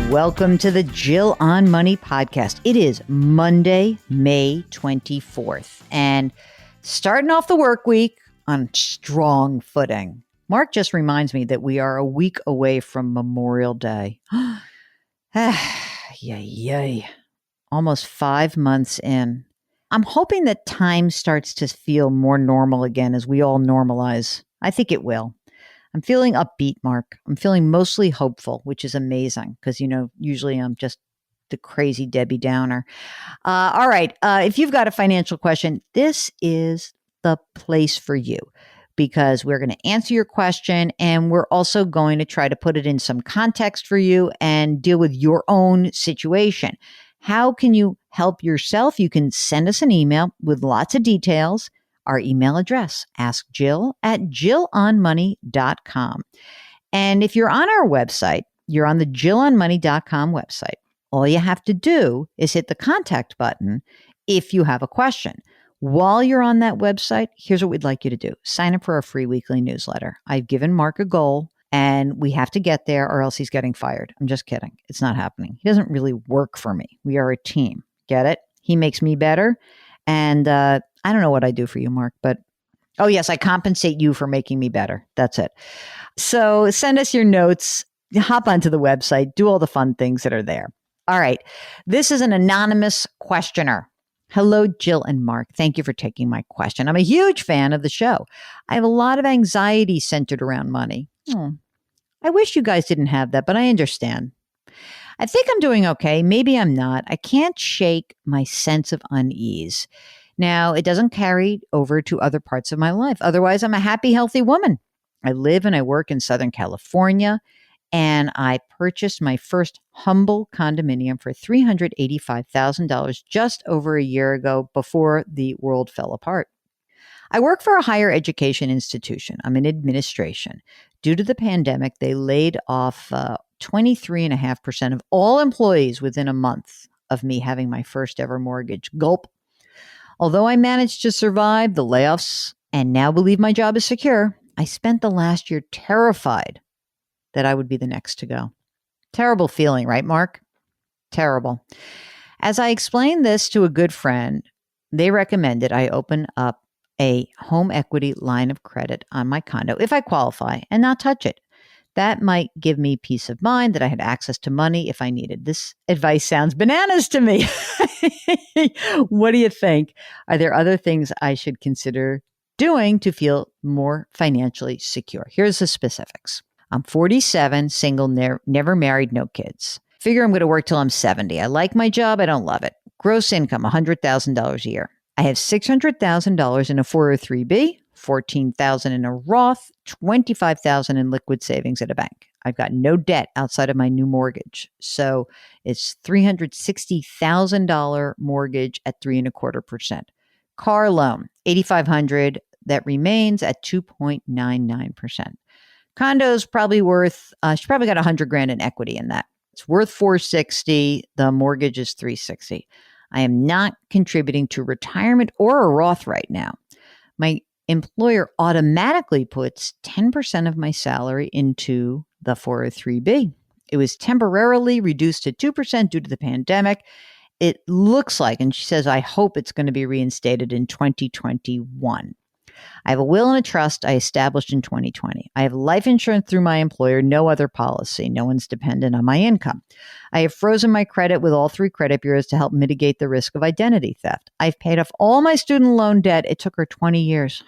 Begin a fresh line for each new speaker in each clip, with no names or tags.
Welcome to the Jill on Money podcast. It is Monday, May 24th, and starting off the work week on strong footing. Mark just reminds me that we are a week away from Memorial Day. Yay. Almost 5 months in. I'm hoping that time starts to feel more normal again as we all normalize. I think it will. I'm feeling upbeat, Mark. I'm feeling mostly hopeful, which is amazing because, usually I'm just the crazy Debbie Downer. All right. If you've got a financial question, this is the place for you because we're going to answer your question and we're also going to try to put it in some context for you and deal with your own situation. How can you help yourself? You can send us an email with lots of details. Our email address, askjill@jillonmoney.com. And if you're on our website, you're on the jillonmoney.com website. All you have to do is hit the contact button if you have a question. While you're on that website, here's what we'd like you to do. Sign up for our free weekly newsletter. I've given Mark a goal and we have to get there or else he's getting fired. I'm just kidding. It's not happening. He doesn't really work for me. We are a team. Get it? He makes me better. And I don't know what I do for you, Mark, but oh yes, I compensate you for making me better. That's it. So send us your notes, hop onto the website, do all the fun things that are there. All right. This is an anonymous questioner. Hello, Jill and Mark. Thank you for taking my question. I'm a huge fan of the show. I have a lot of anxiety centered around money. I wish you guys didn't have that, but I understand. I think I'm doing okay. Maybe I'm not. I can't shake my sense of unease. Now, it doesn't carry over to other parts of my life. Otherwise, I'm a happy, healthy woman. I live and I work in Southern California, and I purchased my first humble condominium for $385,000 just over a year ago before the world fell apart. I work for a higher education institution. I'm in administration. Due to the pandemic, they laid off 23.5% of all employees within a month of me having my first ever mortgage. Gulp. Although I managed to survive the layoffs and now believe my job is secure, I spent the last year terrified that I would be the next to go. Terrible feeling, right, Mark? Terrible. As I explained this to a good friend, they recommended I open up a home equity line of credit on my condo if I qualify and not touch it. That might give me peace of mind that I had access to money if I needed. This advice sounds bananas to me. What do you think? Are there other things I should consider doing to feel more financially secure? Here's the specifics. I'm 47, single, never married, no kids. Figure I'm going to work till I'm 70. I like my job. I don't love it. Gross income, $100,000 a year. I have $600,000 in a 403B, $14,000 in a Roth, $25,000 in liquid savings at a bank. I've got no debt outside of my new mortgage. So it's $360,000 mortgage at 3.25%. Car loan, $8,500 that remains at 2.99%. Condo's probably worth, she probably got $100,000 in equity in that. It's worth $460,000. The mortgage is $360,000. I am not contributing to retirement or a Roth right now. My employer automatically puts 10% of my salary into the 403B. It was temporarily reduced to 2% due to the pandemic. It looks like, and she says, I hope it's going to be reinstated in 2021. I have a will and a trust I established in 2020. I have life insurance through my employer, no other policy. No one's dependent on my income. I have frozen my credit with all 3 credit bureaus to help mitigate the risk of identity theft. I've paid off all my student loan debt. It took her 20 years.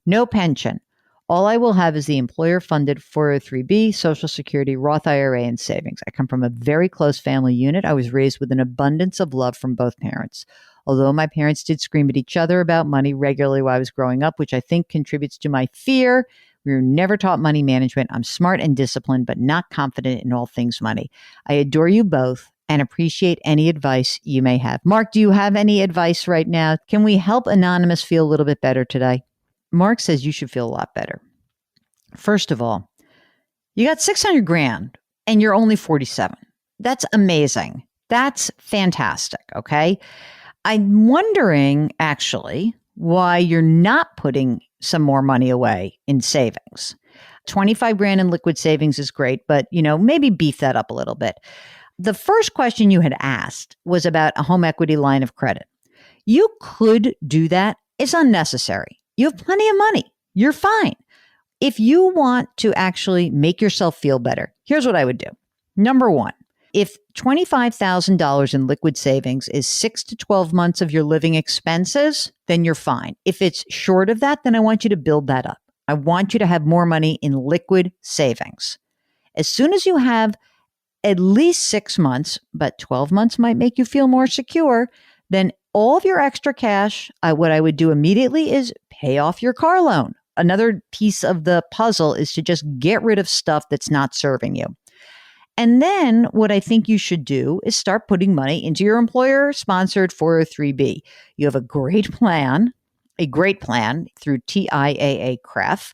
No pension. All I will have is the employer-funded 403B, Social Security, Roth IRA, and savings. I come from a very close family unit. I was raised with an abundance of love from both parents. Although my parents did scream at each other about money regularly while I was growing up, which I think contributes to my fear. We were never taught money management. I'm smart and disciplined, but not confident in all things money. I adore you both and appreciate any advice you may have. Mark, do you have any advice right now? Can we help Anonymous feel a little bit better today? Mark says you should feel a lot better. First of all, you got $600,000 and you're only 47. That's amazing. That's fantastic. Okay. I'm wondering actually why you're not putting some more money away in savings. 25 grand in liquid savings is great, but maybe beef that up a little bit. The first question you had asked was about a home equity line of credit. You could do that. It's unnecessary. You have plenty of money. You're fine. If you want to actually make yourself feel better, here's what I would do. Number one, if $25,000 in liquid savings is 6 to 12 months of your living expenses, then you're fine. If it's short of that, then I want you to build that up. I want you to have more money in liquid savings. As soon as you have at least 6 months, but 12 months might make you feel more secure, then all of your extra cash, what I would do immediately is pay off your car loan. Another piece of the puzzle is to just get rid of stuff that's not serving you. And then what I think you should do is start putting money into your employer-sponsored 403B. You have a great plan through TIAA-CREF,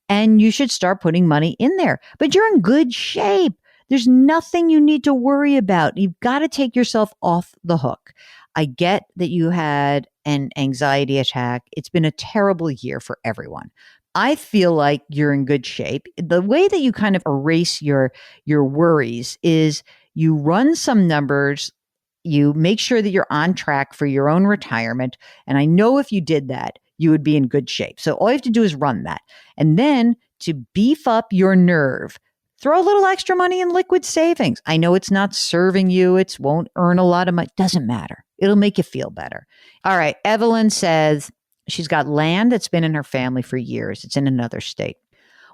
and you should start putting money in there. But you're in good shape. There's nothing you need to worry about. You've got to take yourself off the hook. I get that you had an anxiety attack. It's been a terrible year for everyone. I feel like you're in good shape. The way that you kind of erase your worries is you run some numbers, you make sure that you're on track for your own retirement. And I know if you did that, you would be in good shape. So all you have to do is run that. And then to beef up your nerve, throw a little extra money in liquid savings. I know it's not serving you. It won't earn a lot of money. Doesn't matter. It'll make you feel better. All right. Evelyn says she's got land that's been in her family for years. It's in another state.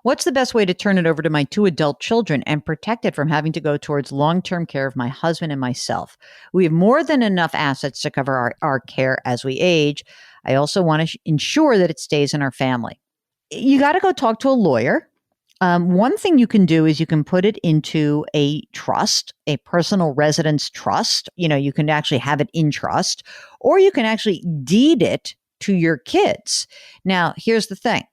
What's the best way to turn it over to my 2 adult children and protect it from having to go towards long-term care of my husband and myself? We have more than enough assets to cover our care as we age. I also want to ensure that it stays in our family. You got to go talk to a lawyer. One thing you can do is you can put it into a trust, a personal residence trust. You can actually have it in trust, or you can actually deed it to your kids. Now, here's the thing.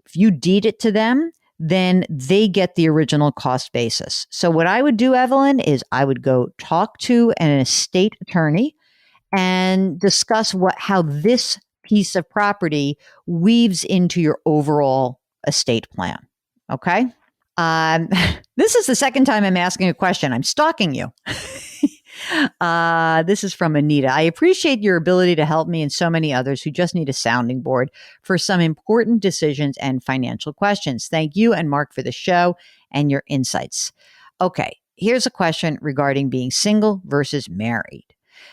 If you deed it to them, then they get the original cost basis. So what I would do, Evelyn, is I would go talk to an estate attorney and discuss how this piece of property weaves into your overall estate plan. Okay. This is the second time I'm asking a question. I'm stalking you. This is from Anita. I appreciate your ability to help me and so many others who just need a sounding board for some important decisions and financial questions. Thank you and Mark for the show and your insights. Okay. Here's a question regarding being single versus married.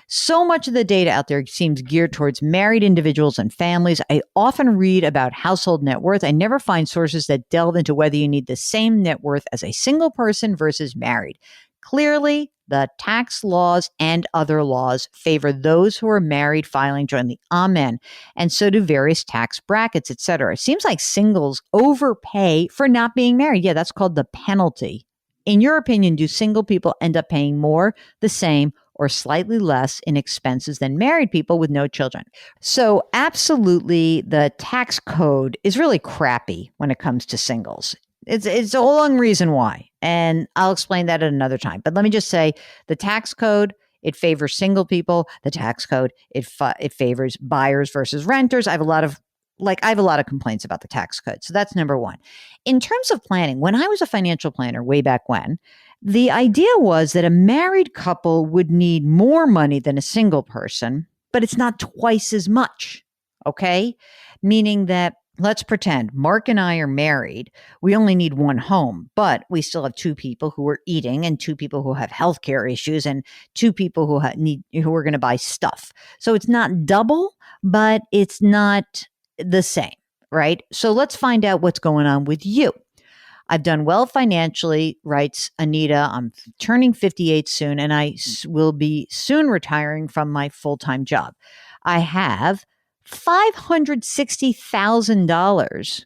So much of the data out there seems geared towards married individuals and families. I often read about household net worth. I never find sources that delve into whether you need the same net worth as a single person versus married. Clearly, the tax laws and other laws favor those who are married filing jointly. Amen. And so do various tax brackets, etc. It seems like singles overpay for not being married. Yeah, that's called the penalty. In your opinion, do single people end up paying more, the same, or slightly less in expenses than married people with no children? So absolutely, the tax code is really crappy when it comes to singles. It's a long reason why, and I'll explain that at another time. But let me just say, the tax code, it favors single people. The tax code, it favors buyers versus renters. I have a lot of complaints about the tax code. So that's number one. In terms of planning, when I was a financial planner way back when, the idea was that a married couple would need more money than a single person, but it's not twice as much. Okay? Meaning that, let's pretend Mark and I are married. We only need one home, but we still have 2 people who are eating and 2 people who have healthcare issues and 2 people who are going to buy stuff. So it's not double, but it's not the same, right? So let's find out what's going on with you. I've done well financially, writes Anita. I'm turning 58 soon, and I will be soon retiring from my full-time job. I have $560,000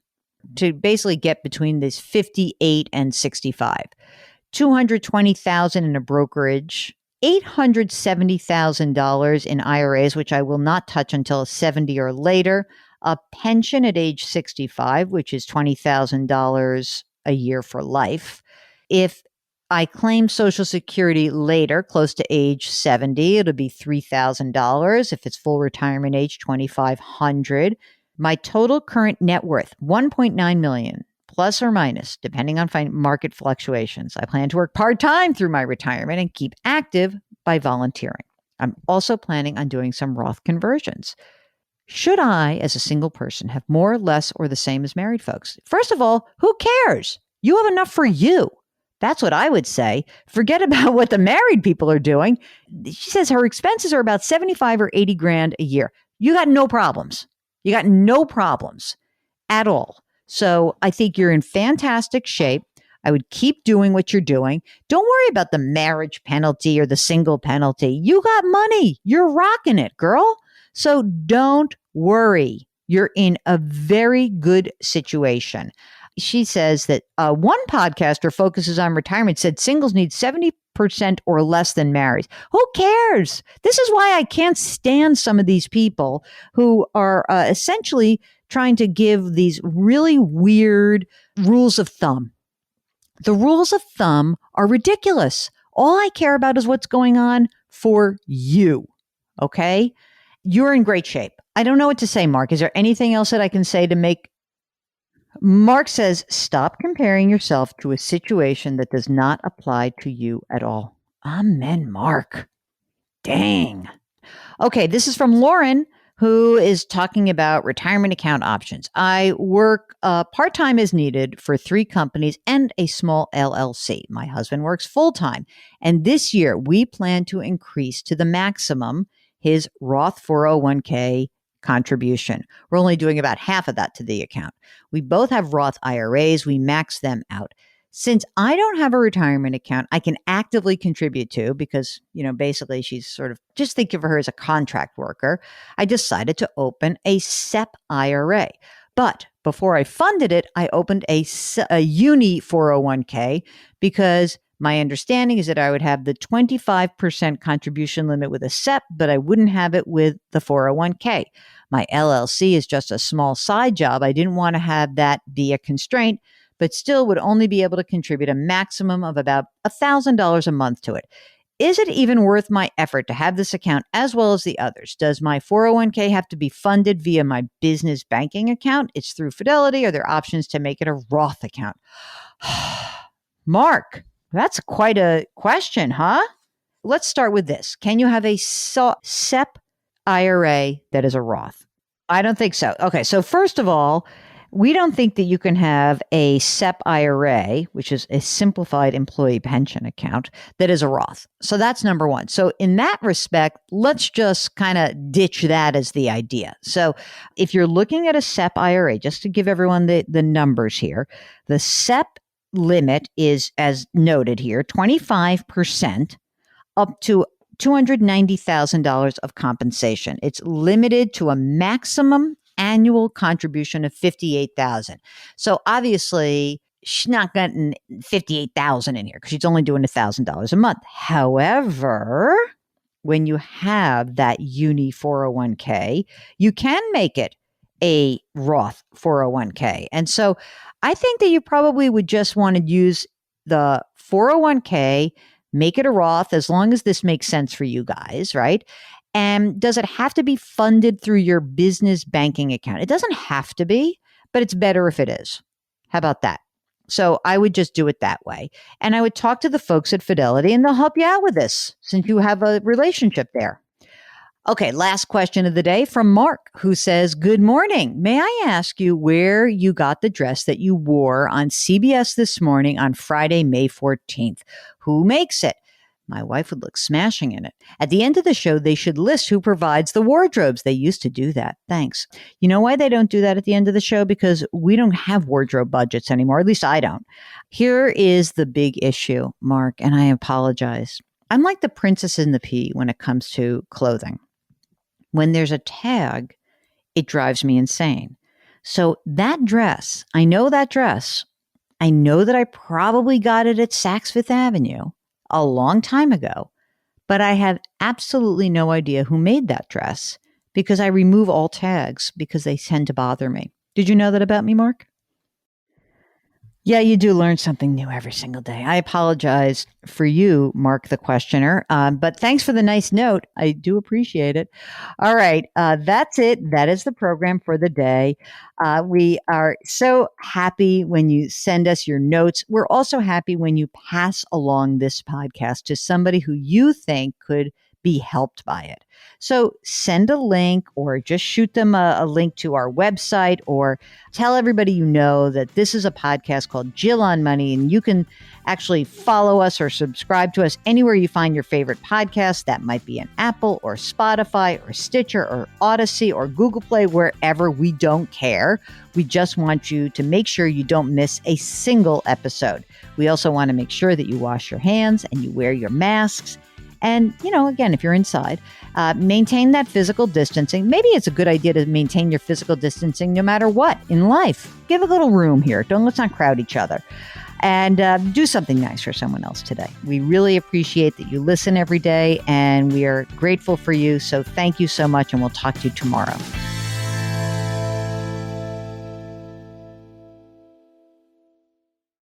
to basically get between this 58 and 65. $220,000 in a brokerage, $870,000 in IRAs, which I will not touch until 70 or later, a pension at age 65, which is $20,000 a year for life. If I claim Social Security later, close to age 70, it'll be $3,000. If it's full retirement age, $2,500. My total current net worth, $1.9 million, plus or minus, depending on market fluctuations. I plan to work part-time through my retirement and keep active by volunteering. I'm also planning on doing some Roth conversions. Should I, as a single person, have more, less, or the same as married folks? First of all, who cares? You have enough for you. That's what I would say. Forget about what the married people are doing. She says her expenses are about 75 or 80 grand a year. You got no problems. You got no problems at all. So I think you're in fantastic shape. I would keep doing what you're doing. Don't worry about the marriage penalty or the single penalty. You got money. You're rocking it, girl. So don't worry. You're in a very good situation. She says that one podcaster focuses on retirement, said singles need 70% or less than married. Who cares? This is why I can't stand some of these people who are essentially trying to give these really weird rules of thumb. The rules of thumb are ridiculous. All I care about is what's going on for you. Okay? You're in great shape. I don't know what to say, Mark. Is there anything else that I can say to make? Mark says, stop comparing yourself to a situation that does not apply to you at all. Amen, Mark. Dang. Okay, this is from Lauren, who is talking about retirement account options. I work part-time as needed for 3 companies and a small LLC. My husband works full-time. And this year, we plan to increase to the maximum his Roth 401k contribution. We're only doing about half of that to the account. We both have Roth IRAs. We max them out. Since I don't have a retirement account I can actively contribute to because, basically she's sort of, just think of her as a contract worker, I decided to open a SEP IRA. But before I funded it, I opened a uni 401k because my understanding is that I would have the 25% contribution limit with a SEP, but I wouldn't have it with the 401k. My LLC is just a small side job. I didn't want to have that be a constraint, but still would only be able to contribute a maximum of about $1,000 a month to it. Is it even worth my effort to have this account as well as the others? Does my 401k have to be funded via my business banking account? It's through Fidelity. Are there options to make it a Roth account? Mark, that's quite a question, huh? Let's start with this. Can you have a SEP IRA that is a Roth? I don't think so. Okay, so first of all, we don't think that you can have a SEP IRA, which is a simplified employee pension account, that is a Roth. So that's number one. So in that respect, let's just kind of ditch that as the idea. So if you're looking at a SEP IRA, just to give everyone the numbers here, the SEP limit is, as noted here, 25% up to $290,000 of compensation. It's limited to a maximum annual contribution of $58,000. So obviously, she's not getting $58,000 in here because she's only doing $1,000 a month. However, when you have that uni 401k, you can make it a Roth 401k. And so I think that you probably would just want to use the 401k, make it a Roth as long as this makes sense for you guys, right? And does it have to be funded through your business banking account? It doesn't have to be, but it's better if it is. How about that? So I would just do it that way. And I would talk to the folks at Fidelity and they'll help you out with this since you have a relationship there. Okay, last question of the day from Mark, who says, good morning. May I ask you where you got the dress that you wore on CBS this morning on Friday, May 14th? Who makes it? My wife would look smashing in it. At the end of the show, they should list who provides the wardrobes. They used to do that. Thanks. You know why they don't do that at the end of the show? Because we don't have wardrobe budgets anymore. At least I don't. Here is the big issue, Mark, and I apologize. I'm like the princess in the pea when it comes to clothing. When there's a tag, it drives me insane. So that dress, I know that dress. I know that I probably got it at Saks Fifth Avenue a long time ago, but I have absolutely no idea who made that dress because I remove all tags because they tend to bother me. Did you know that about me, Mark? Yeah, you do learn something new every single day. I apologize for you, Mark the questioner, but thanks for the nice note. I do appreciate it. All right, that's it. That is the program for the day. We are so happy when you send us your notes. We're also happy when you pass along this podcast to somebody who you think could be helped by it. So send a link or just shoot them a link to our website, or tell everybody you know that this is a podcast called Jill on Money, and you can actually follow us or subscribe to us anywhere you find your favorite podcast. That might be an Apple or Spotify or Stitcher or Odyssey or Google Play, wherever. We don't care. We just want you to make sure you don't miss a single episode. We also want to make sure that you wash your hands and you wear your masks. And, again, if you're inside, maintain that physical distancing. Maybe it's a good idea to maintain your physical distancing no matter what in life. Give a little room here. Let's not crowd each other. And do something nice for someone else today. We really appreciate that you listen every day, and we are grateful for you. So thank you so much, and we'll talk to you tomorrow.